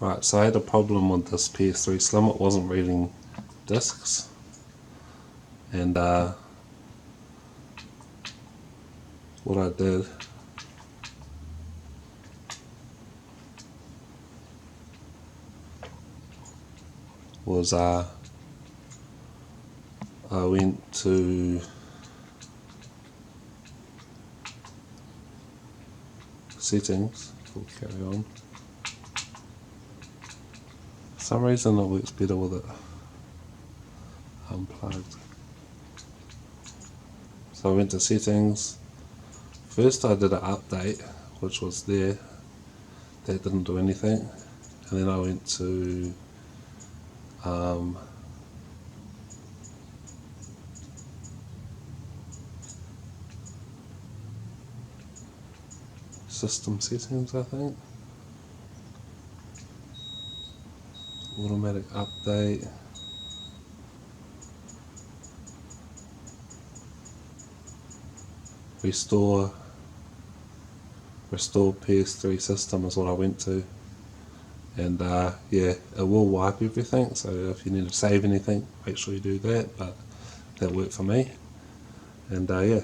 Right, so I had a problem with this PS3 Slim. It wasn't reading discs, and what I did was I went to settings. We'll carry on. For some reason it works better with it unplugged. So I went to settings. First I did an update, which was there. That didn't do anything. And then I went to system settings, I think. Automatic update. Restore PS3 system is what I went to, and yeah, it will wipe everything, so if you need to save anything, make sure you do that, but that worked for me, and yeah.